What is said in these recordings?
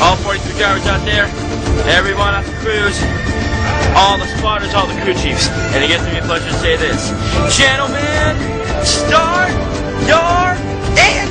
All 43 drivers out there, everyone at the crews, all the spotters, all the crew chiefs. And it gives me a pleasure to say this. Gentlemen, start your engines!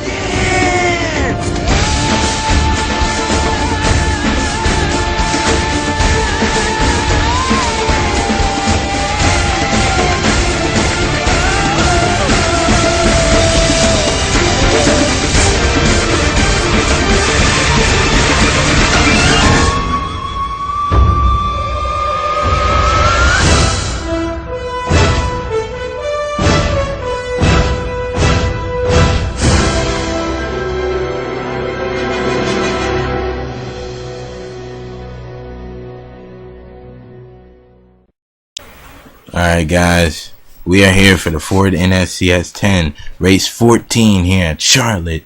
Alright guys, we are here for the Ford NSCS10 race 14 here at Charlotte,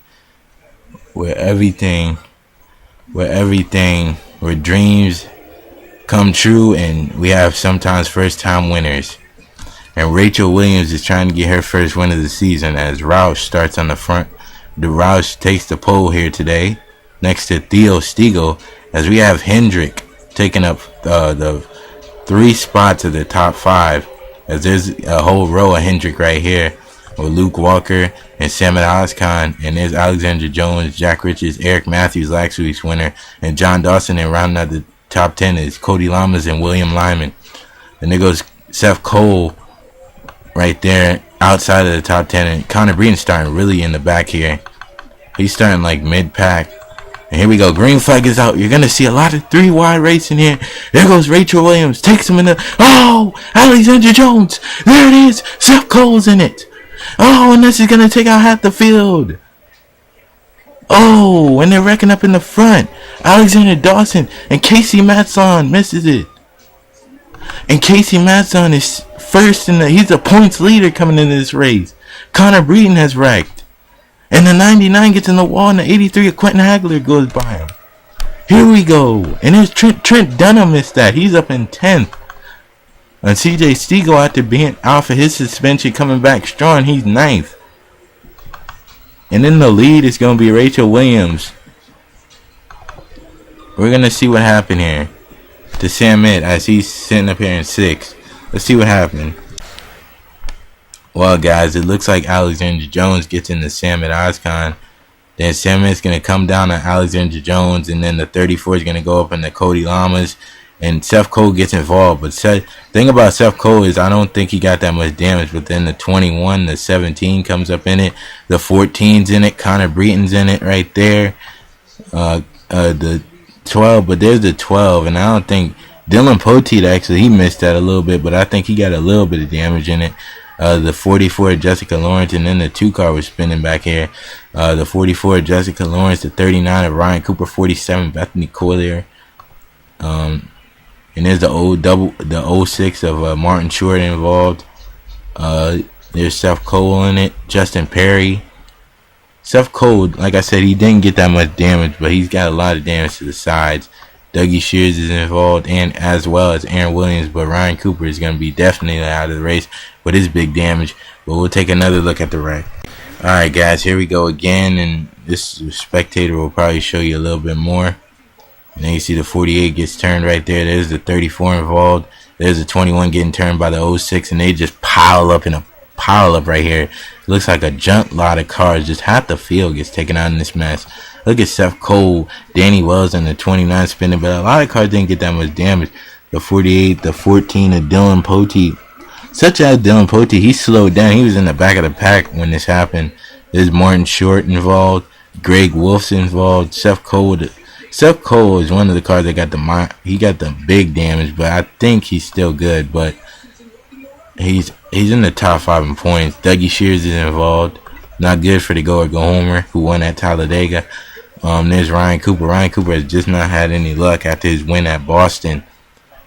where dreams come true and we have sometimes first time winners. And Rachel Williams is trying to get her first win of the season as Roush starts on the front. The Roush takes the pole here today next to Theo Stiegel, as we have Hendrick taking up the 3 spots of the top 5, as there's a whole row of Hendrick right here with Luke Walker and Samad Ozcan, and there's Alexander Jones, Jack Richards, Eric Matthews, last week's winner, and John Dawson. And rounding out the top 10 is Cody Lamas and William Lyman. And there goes Seth Cole right there outside of the top 10, and Connor Breeden starting really in the back here. He's starting like mid-pack. And here we go. Green flag is out. You're going to see a lot of 3 wide racing here. There goes Rachel Williams. Takes him in the... Oh! Alexander Jones. There it is. Seth Cole's in it. Oh, and this is going to take out half the field. Oh, and they're wrecking up in the front. Alexander Dawson and Casey Matson misses it. And Casey Matson is first in the... He's a points leader coming into this race. Connor Breeden has wrecked. And the 99 gets in the wall, and the 83 of Quentin Hagler goes by him. Here we go. And there's Trent Dunham missed that. He's up in 10th. And CJ Stiegel, after being out for his suspension, coming back strong, he's 9th. And in the lead is going to be Rachel Williams. We're going to see what happened here to Sam Mitt as he's sitting up here in 6th. Let's see what happened. Well, guys, it looks like Alexander Jones gets into Samad Ozcan. Then Samad's going to come down on Alexander Jones. And then the 34 is going to go up into Cody Lamas. And Seth Cole gets involved. But the thing about Seth Cole is I don't think he got that much damage. But then the 21, the 17 comes up in it. The 14's in it. Connor Breeden's in it right there. The 12. But there's the 12. And I don't think Dylan Poteet actually, he missed that a little bit. But I think he got a little bit of damage in it. The 44 Jessica Lawrence, and then the 2 car was spinning back here. The 44 Jessica Lawrence, the 39 of Ryan Cooper, 47 Bethany Collier. And there's the 06 of Martin Short involved. There's Seth Cole in it, Justin Perry. Seth Cole, like I said, he didn't get that much damage, but he's got a lot of damage to the sides. Dougie Shears is involved, and as well as Aaron Williams, but Ryan Cooper is going to be definitely out of the race with his big damage. But we'll take another look at the wreck. Alright guys, here we go again, and this spectator will probably show you a little bit more. And then you see the 48 gets turned right there. There's the 34 involved. There's the 21 getting turned by the 06, and they just pile up right here. It looks like a junk lot of cars. Just half the field gets taken out in this mess. Look at Seth Cole, Danny Wells, and the 29 spinning, but a lot of cars didn't get that much damage. The 48, the 14 of Dylan Poteet. Such as Dylan Poteet, he slowed down. He was in the back of the pack when this happened. There's Martin Short involved. Greg Wolf's involved. Seth Cole is one of the cars that got the big damage, but I think he's still good. But he's in the top 5 in points. Dougie Shears is involved. Not good for the go homer who won at Talladega. There's Ryan Cooper. Ryan Cooper has just not had any luck after his win at Boston.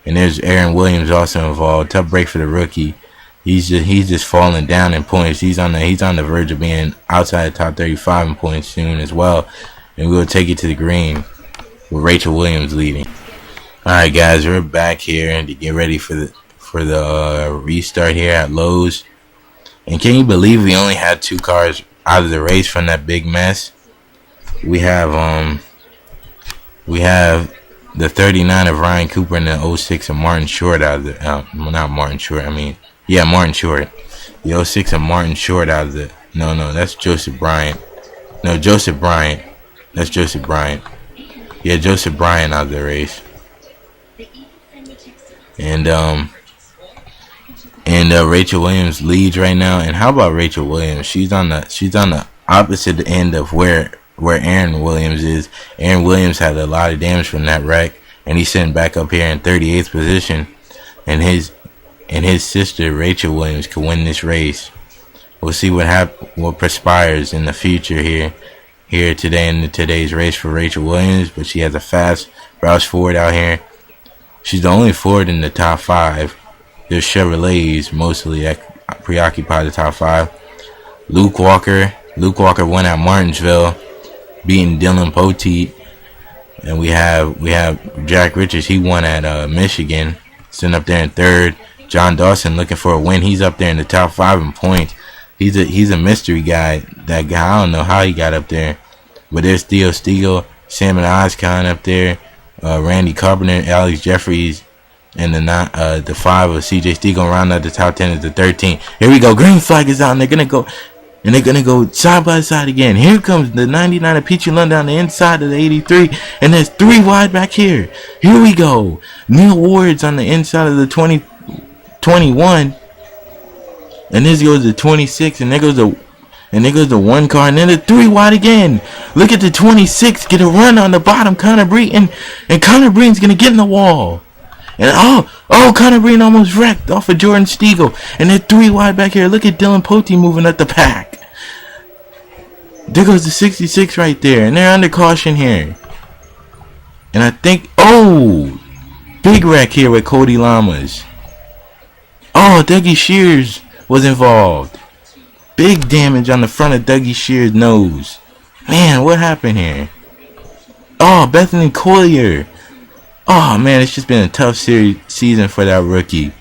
And there's Aaron Williams also involved. Tough break for the rookie. He's just falling down in points. He's on the verge of being outside the top 35 in points soon as well. And we'll take it to the green with Rachel Williams leading. Alright guys, we're back here to get ready for the restart here at Lowes. And can you believe we only had 2 cars out of the race from that big mess? We have We have the 39 of Ryan Cooper and the 06 of Martin Short out of the well, not Martin Short. I mean, yeah, Martin Short. The 06 of Martin Short out of the no, that's Joseph Bryant. No, Joseph Bryant. That's Joseph Bryant. Yeah, Joseph Bryant out of the race. And Rachel Williams leads right now. And how about Rachel Williams? She's on the opposite end of where Aaron Williams is. Aaron Williams had a lot of damage from that wreck, and he's sitting back up here in 38th position. And his sister Rachel Williams could win this race. We'll see what perspires in the future here today in today's race for Rachel Williams. But she has a fast Roush Ford out here. She's the only Ford in the top 5. There's Chevrolets mostly that preoccupy the top 5. Luke Walker won at Martinsville, beating Dylan Poteet. And we have Jack Richards. He won at Michigan, sitting up there in 3rd. John Dawson looking for a win. He's up there in the top 5 in points. He's a mystery guy. That guy, I don't know how he got up there. But there's Theo Stiegel, Salmon Oscon up there, Randy Carpenter, Alex Jeffries, and the 5 of CJ Stiegel. Round out the top 10 is the 13. Here we go. Green flag is out, and they're gonna go side by side again. Here comes the 99 of Peachy Lund on the inside of the 83, and there's 3 wide back here. Here we go. Neil Ward's on the inside of the 21. And this goes to 26, and there goes the 1 car, and then the 3 wide again. Look at the 26 get a run on the bottom, Connor Breton, and Connor Breton's gonna get in the wall. And Connor Breton almost wrecked off of Jordan Stiegel, and then 3 wide back here. Look at Dylan Poteet moving up the pack. There goes the 66 right there, and they're under caution here. And I think big wreck here with Cody Lamas. Dougie Shears was involved. Big damage on the front of Dougie Shears' nose. Man, what happened here? Bethany Collier. Man, it's just been a tough season for that rookie.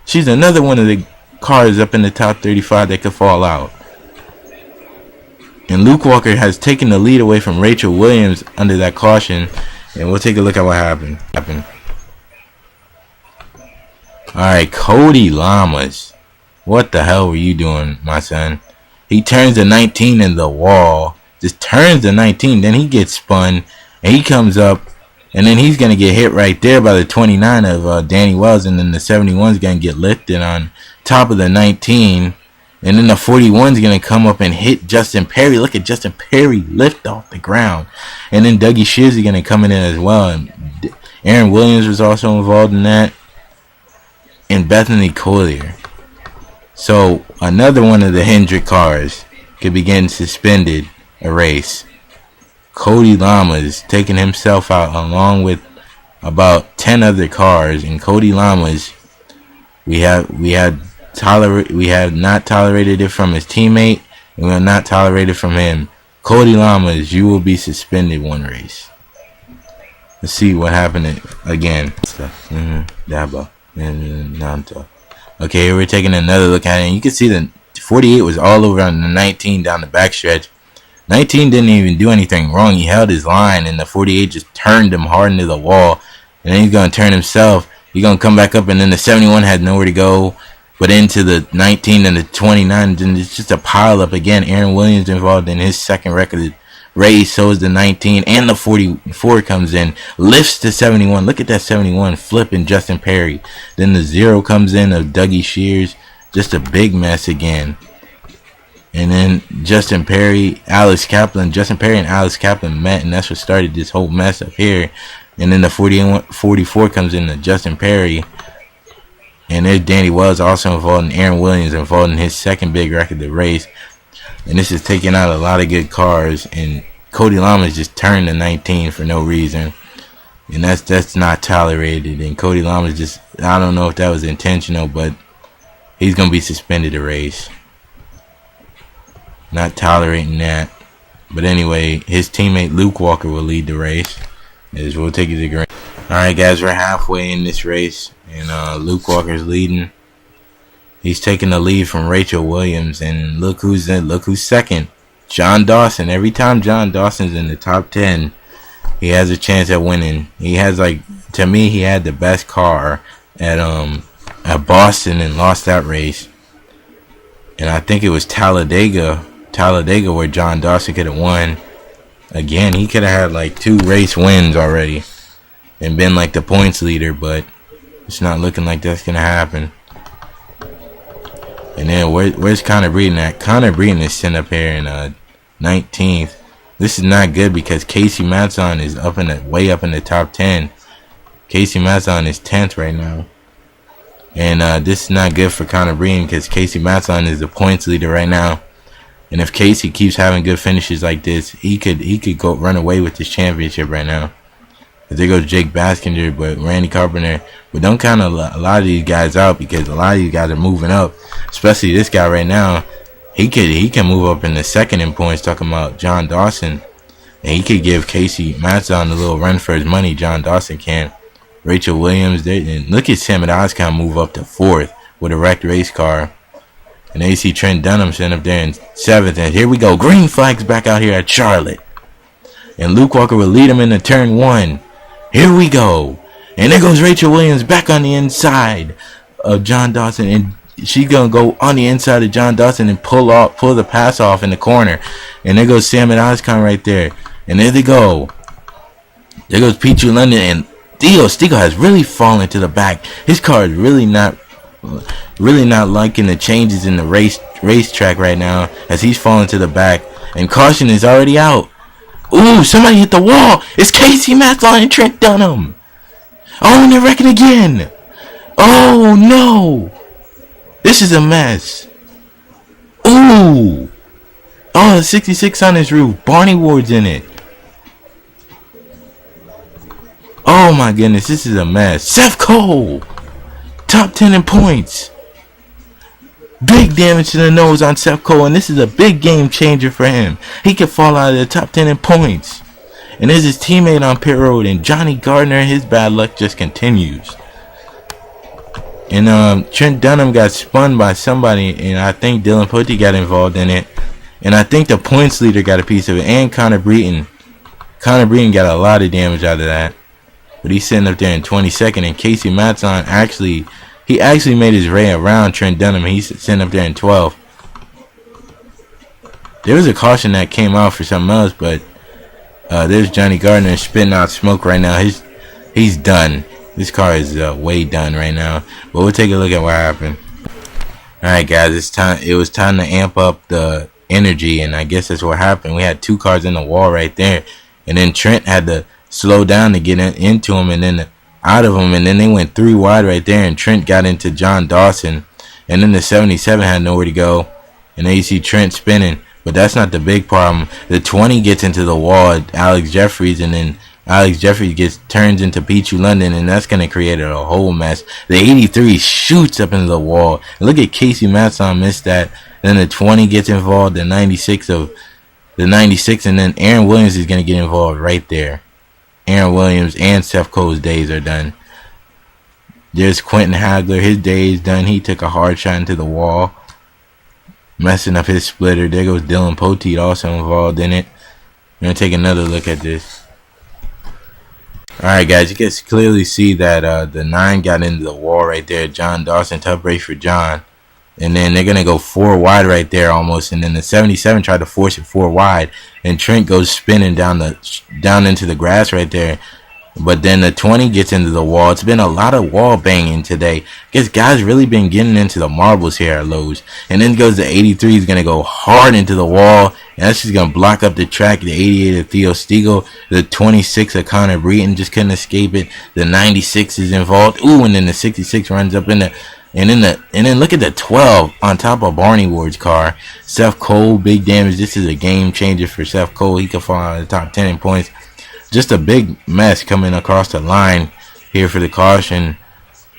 She's another one of the cars up in the top 35 that could fall out. And Luke Walker has taken the lead away from Rachel Williams under that caution. And we'll take a look at what happened. Alright, Cody Lamas. What the hell were you doing, my son? He turns the 19 in the wall. Just turns the 19. Then he gets spun. And he comes up. And then he's going to get hit right there by the 29 of Danny Wells. And then the 71 is going to get lifted on top of the 19. And then the 41 is going to come up and hit Justin Perry. Look at Justin Perry lift off the ground. And then Dougie Shears is going to come in as well. And Aaron Williams was also involved in that. And Bethany Collier. So another one of the Hendrick cars could be getting suspended a race. Cody Lamas taking himself out along with about 10 other cars. And Cody Lamas, we have not tolerated it from his teammate, and we have not tolerated from him. Cody Lamas, you will be suspended 1 race. Let's see what happened again. Dabo. Nanto. Okay, here we're taking another look at it, and you can see the 48 was all over on the 19 down the backstretch. 19 didn't even do anything wrong. He held his line, and the 48 just turned him hard into the wall. And then he's going to turn himself. He's going to come back up, and then the 71 had nowhere to go but into the 19 and the 29. And it's just a pile up again. Aaron Williams involved in his second record race. So is the 19, and the 44 comes in, lifts the 71. Look at that 71 flipping Justin Perry. Then the 0 comes in of Dougie Shears. Just a big mess again. And then Justin Perry and Alex Kaplan met, and that's what started this whole mess up here. And then the 44 comes in to Justin Perry. And there's Danny Wells also involved, and Aaron Williams involved in his second big record of the race. And this is taking out a lot of good cars. And Cody Lamas just turned to 19 for no reason. And that's not tolerated. And Cody Lamas just, I don't know if that was intentional, but he's going to be suspended a race. Not tolerating that. But anyway, his teammate Luke Walker will lead the race. As we'll take you to green. Alright guys, we're halfway in this race. And Luke Walker's leading. He's taking the lead from Rachel Williams. And look who's second. John Dawson. Every time John Dawson's in the top 10, he has a chance at winning. He has, like, to me, he had the best car at Boston and lost that race. And I think it was Talladega where John Dawson could have won. Again, he could have had like 2 race wins already and been like the points leader, but it's not looking like that's gonna happen. And then where's Connor Breeden at? Connor Breeden is sitting up here in 19th. This is not good because Casey Matson is way up in the top 10. Casey Matson is 10th right now. And this is not good for Connor Breeden because Casey Matson is the points leader right now. And if Casey keeps having good finishes like this, he could go run away with this championship right now. But there goes Jake Baskinger, but Randy Carpenter. But don't count a lot of these guys out because a lot of these guys are moving up. Especially this guy right now. He can move up in the second in points. Talking about John Dawson, and he could give Casey Matson a little run for his money. John Dawson can. Rachel Williams, and look at Sam Oscon move up to 4th with a wrecked race car. And then you see Trent Dunham sitting up there in 7th. And here we go. Green flags back out here at Charlotte. And Luke Walker will lead him into turn 1. Here we go. And there goes Rachel Williams back on the inside of John Dawson. And she's going to go on the inside of John Dawson and pull the pass off in the corner. And there goes Sam Oscon right there. And there they go. There goes Pichu London. And Theo Stiegel has really fallen to the back. His car is really not liking the changes in the racetrack right now as he's falling to the back. And caution is already out. Ooh, somebody hit the wall. It's Casey Matson and Trent Dunham. Oh, and they're wrecking again. Oh, no. This is a mess. Ooh. Oh, the 66 on his roof. Barney Ward's in it. Oh my goodness, this is a mess. Seth Cole, top 10 in points. Big damage to the nose on Seth Cole, and this is a big game changer for him. He could fall out of the top 10 in points. And there's his teammate on pit road, and Johnny Gardner, his bad luck just continues. And Trent Dunham got spun by somebody, and I think Dylan Putty got involved in it. And I think the points leader got a piece of it, and Connor Breeden. Connor Breeden got a lot of damage out of that. But he's sitting up there in 22nd, and Casey Matson actually made his way around Trent Dunham. He's sitting up there in 12th. There was a caution that came out for something else, but there's Johnny Gardner spitting out smoke right now. He's done. This car is way done right now. But we'll take a look at what happened. All right, guys, it's time. It was time to amp up the energy, and I guess that's what happened. We had 2 cars in the wall right there, and then Trent had to slow down to get into him and then out of him, and then they went 3 wide right there, and Trent got into John Dawson, and then the 77 had nowhere to go, and then you see Trent spinning. But that's not the big problem. The 20 gets into the wall at Alex Jeffries, and then Alex Jeffries turns into Pichu London, and that's going to create a whole mess. The 83 shoots up into the wall. And look at Casey Matson missed that. Then the 20 gets involved, the 96, and then Aaron Williams is going to get involved right there. Aaron Williams and Seth Cole's days are done. There's Quentin Hagler. His day is done. He took a hard shot into the wall, messing up his splitter. There goes Dylan Poteet, also involved in it. We're going to take another look at this. Alright, guys, you can clearly see that the 9 got into the wall right there. John Dawson, tough race for John. And then they're going to go 4 wide right there almost. And then the 77 tried to force it 4 wide. And Trent goes spinning down into the grass right there. But then the 20 gets into the wall. It's been a lot of wall banging today. I guess guys really been getting into the marbles here at Lowes. And then goes the 83 is going to go hard into the wall. And that's just going to block up the track. The 88 of Theo Stiegel. The 26 of Connor Breeden just couldn't escape it. The 96 is involved. Ooh, and then the 66 runs up in the... And then look at the 12 on top of Barney Ward's car. Seth Cole, big damage. This is a game changer for Seth Cole. He could fall out of the top 10 in points. Just a big mess coming across the line here for the caution,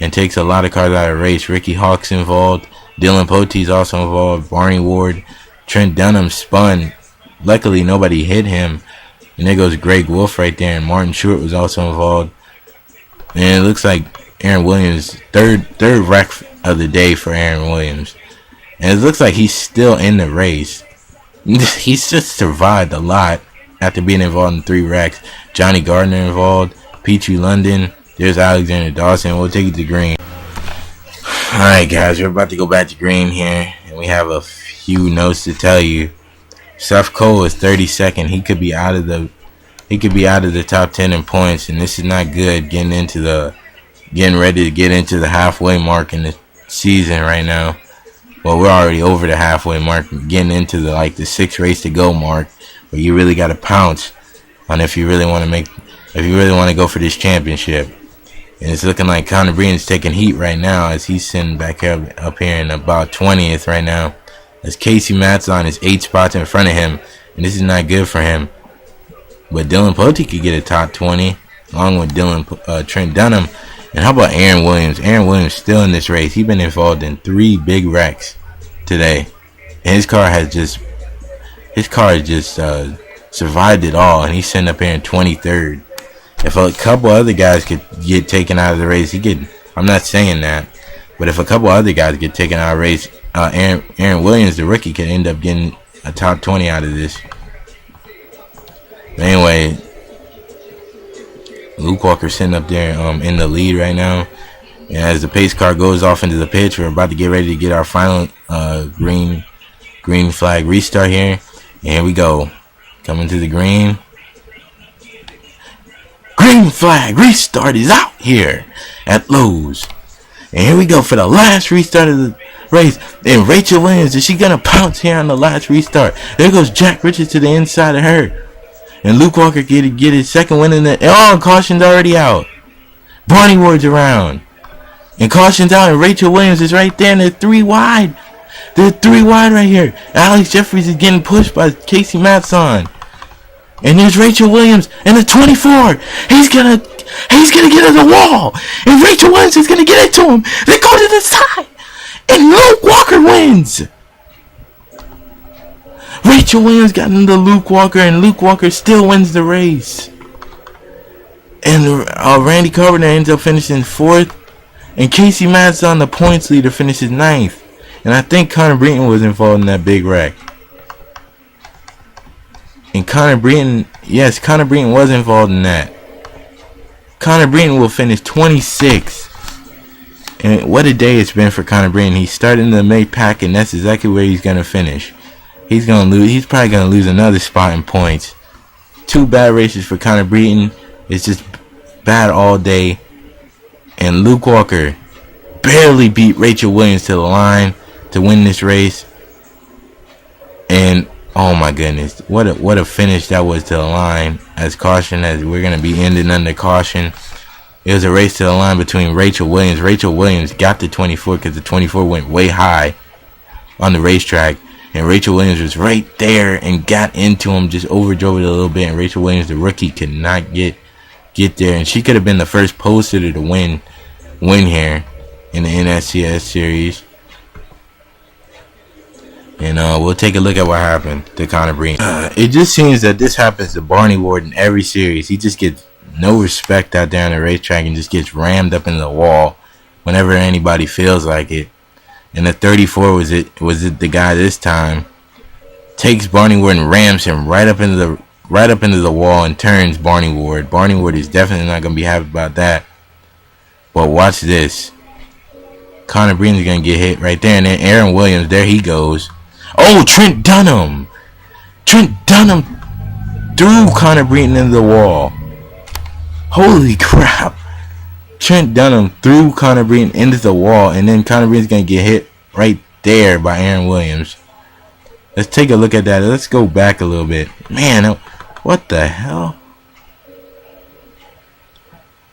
and takes a lot of cars out of the race. Ricky Hawk's involved. Dylan Poteet's also involved. Barney Ward. Trent Dunham spun. Luckily, nobody hit him. And there goes Greg Wolf right there. And Martin Short was also involved. And it looks like Aaron Williams, third wreck of the day for Aaron Williams. And it looks like he's still in the race. He's just survived a lot. after being involved in 3 wrecks. Johnny Gardner involved, Petrie London, there's Alexander Dawson. We'll take it to green. Alright guys, we're about to go back to green here, and we have a few notes to tell you. Seth Cole is 32nd. He could be out of the top 10 in points, and this is not good getting ready to get into the halfway mark in the season right now. Well, we're already over the halfway mark, getting into the 6 race to go mark, where you really got to pounce on if you really want to go for this championship. And it's looking like Conor Breton's taking heat right now, as he's sitting back up here in about 20th right now, as Casey Matson is 8 spots in front of him, and this is not good for him. But Dylan Pote could get a top 20 along with Trent Dunham. And how about Aaron Williams? Aaron Williams still in this race. He's been involved in 3 big wrecks today, and his car has just survived it all, and he's sitting up here in 23rd. If a couple other guys could get taken out of the race, I'm not saying that, but if a couple other guys get taken out of the race, Aaron Williams, the rookie, could end up getting a top 20 out of this. But anyway, Luke Walker sitting up there in the lead right now. And as the pace car goes off into the pitch, we're about to get ready to get our final green flag restart here. And here we go. Coming to the green. Green flag restart is out here at Lowes. And here we go for the last restart of the race. And Rachel Williams, is she going to pounce here on the last restart? There goes Jack Richards to the inside of her. And Luke Walker get his second win in the... Oh, caution's already out. Barney Ward's around. And caution's out, and Rachel Williams is right there, and they're 3 wide. They're 3 wide right here. Alex Jeffries is getting pushed by Casey Matson. And there's Rachel Williams in the 24. He's gonna get to the wall. And Rachel Williams is gonna get it to him. They go to the side. And Luke Walker wins. Rachel Williams got into Luke Walker, and Luke Walker still wins the race. And Randy Carpenter ends up finishing 4th. And Casey Matson, the points leader, finishes 9th. And I think Conor Breton was involved in that big wreck. And Conor Breton was involved in that. Conor Breton will finish 26th. And what a day it's been for Conor Breton. He's starting the mid pack, and that's exactly where he's going to finish. He's probably going to lose another spot in points. 2 bad races for Conor Breton. It's just bad all day. And Luke Walker barely beat Rachel Williams to the line to win this race. And oh my goodness, what a finish that was to the line. As caution, as we're going to be ending under caution. It was a race to the line between Rachel Williams. Rachel Williams got the 24 because the 24 went way high on the racetrack. And Rachel Williams was right there and got into him, just overdrove it a little bit. And Rachel Williams, the rookie, could not get there. And she could have been the first pole sitter to win here in the NSCS series. And we'll take a look at what happened to Conor Breton. It just seems that this happens to Barney Ward in every series. He just gets no respect out there on the racetrack and just gets rammed up into the wall whenever anybody feels like it. And the 34 was it the guy this time. Takes Barney Ward and rams him right up into the wall and turns Barney Ward. Barney Ward is definitely not gonna be happy about that. But watch this. Conor Breton's gonna get hit right there, and then Aaron Williams, there he goes. Oh, Trent Dunham! Trent Dunham threw Conor Breton into the wall. Holy crap! Trent Dunham threw Conor Breton into the wall, and then Conor Breton's gonna get hit right there by Aaron Williams. Let's take a look at that. Let's go back a little bit. Man, what the hell?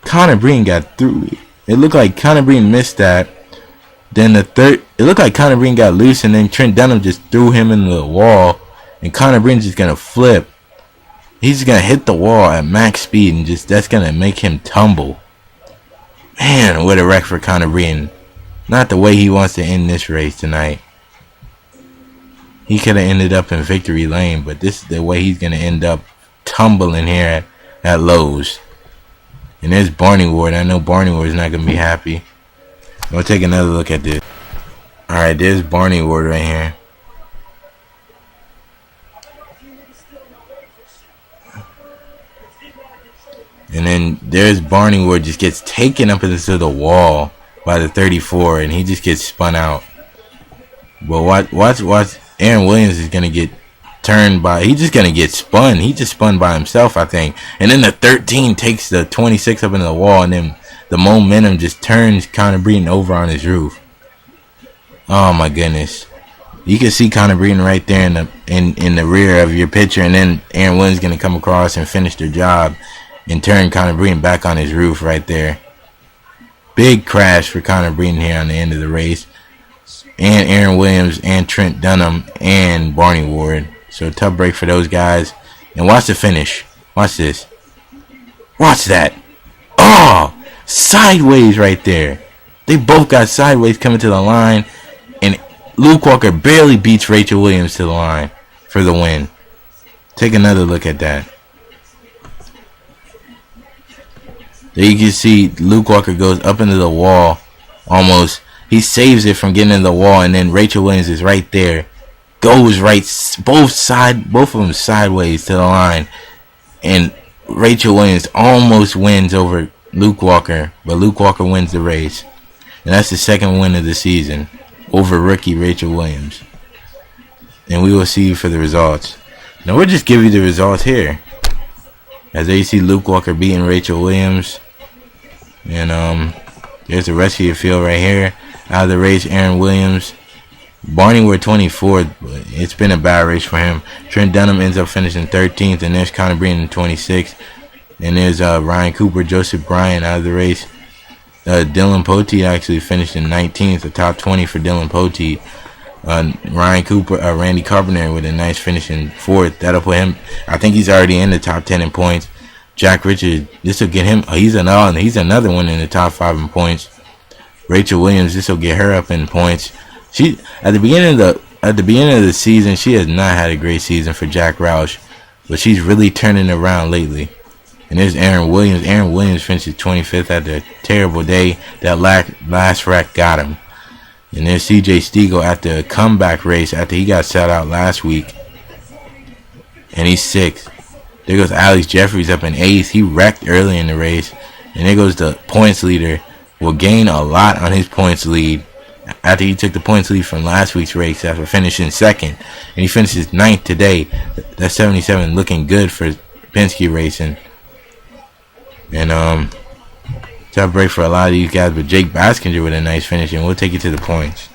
Conor Breton got through it. It looked like Conor Breton missed that. Then it looked like Conor Breton got loose, and then Trent Dunham just threw him into the wall. And Conor Breton's just gonna flip. He's just gonna hit the wall at max speed, and that's gonna make him tumble. Man, what a wreck for Conor Breton. Not the way he wants to end this race tonight. He could have ended up in victory lane, but this is the way he's gonna end up tumbling here at Lowes. And there's Barney Ward. I know Barney Ward is not gonna be happy. We'll take another look at this. Alright, there's Barney Ward right here. And then there's Barney Ward just gets taken up into the wall by the 34, and he just gets spun out. But watch. Aaron Williams is gonna get turned by. He's just gonna get spun. He just spun by himself, I think. And then the 13 takes the 26 up into the wall, and then the momentum just turns Conor Breeden over on his roof. Oh my goodness. You can see Conor Breeden right there in the rear of your picture, and then Aaron Williams is gonna come across and finish their job and turn Conor Breeden back on his roof right there. Big crash for Conor Breeden here on the end of the race. And Aaron Williams and Trent Dunham and Barney Ward. So tough break for those guys. And watch the finish. Watch this. Watch that. Oh, sideways right there. They both got sideways coming to the line. And Luke Walker barely beats Rachel Williams to the line for the win. Take another look at that. There you can see Luke Walker goes up into the wall almost. He saves it from getting in the wall, and then Rachel Williams is right there. Goes right, both of them sideways to the line. And Rachel Williams almost wins over Luke Walker, but Luke Walker wins the race. And that's the second win of the season over rookie Rachel Williams. And we will see you for the results. Now we'll just give you the results here. As there you see Luke Walker beating Rachel Williams. And there's the rest of your field right here. Out of the race, Aaron Williams. Barney Ward 24th, but it's been a bad race for him. Trent Dunham ends up finishing 13th, and there's Conor Breeden in 26th. And there's Ryan Cooper, Joseph Bryan out of the race. Dylan Poteet actually finished in 19th, a top 20 for Dylan Poteet. Ryan Cooper, Randy Carpenter with a nice finish in 4th. That'll put him, I think he's already in the top 10 in points. Jack Richards, this will get him, he's another one in the top 5 in points. Rachel Williams, this will get her up in points. She at the beginning of the season, she has not had a great season for Jack Roush, but she's really turning around lately. And there's Aaron Williams. Aaron Williams finishes 25th after a terrible day. That last wreck got him. And there's CJ Stiegel after a comeback race after he got shut out last week, and he's 6th. There goes Alex Jeffries up in 8th. He wrecked early in the race. And there goes the points leader. Will gain a lot on his points lead after he took the points lead from last week's race after finishing 2nd. And he finishes 9th today. That's 77, looking good for Penske Racing. And tough break for a lot of these guys, but Jake Baskinger with a nice finish, and we'll take you to the points.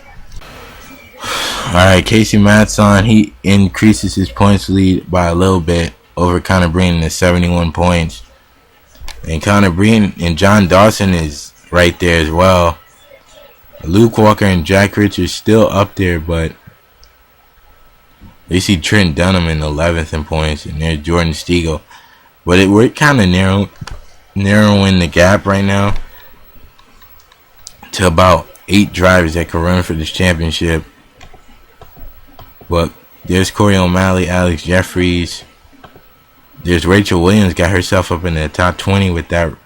Alright, Casey Matson, he increases his points lead by a little bit over Conor Breeden at 71 points. And Conor Breeden and John Dawson is right there as well. Luke Walker and Jack Richards still up there, but you see Trent Dunham in 11th in points, and there's Jordan Stiegel. But we're kind of narrowing the gap right now to about 8 drivers that can run for this championship. But there's Corey O'Malley, Alex Jeffries. There's Rachel Williams, got herself up in the top 20 with that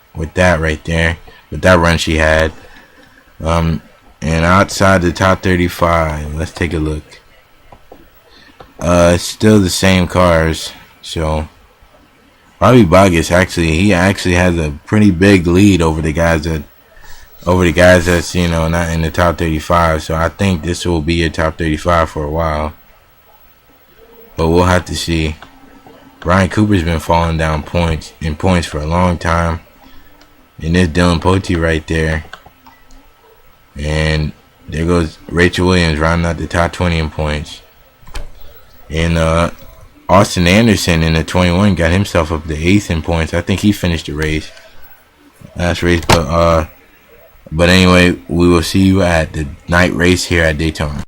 right there, with that run she had. And outside the top 35, let's take a look. It's still the same cars. So Bobby Bogus he actually has a pretty big lead over the guys that's not in the top 35. So I think this will be a top 35 for a while, but we'll have to see. Ryan Cooper's been falling down points for a long time. And there's Dylan Poteet right there. And there goes Rachel Williams rounding out the top 20 in points. And Austin Anderson in the 21 got himself up to 8th in points. I think he finished the race. Last race. But anyway, we will see you at the night race here at Daytona.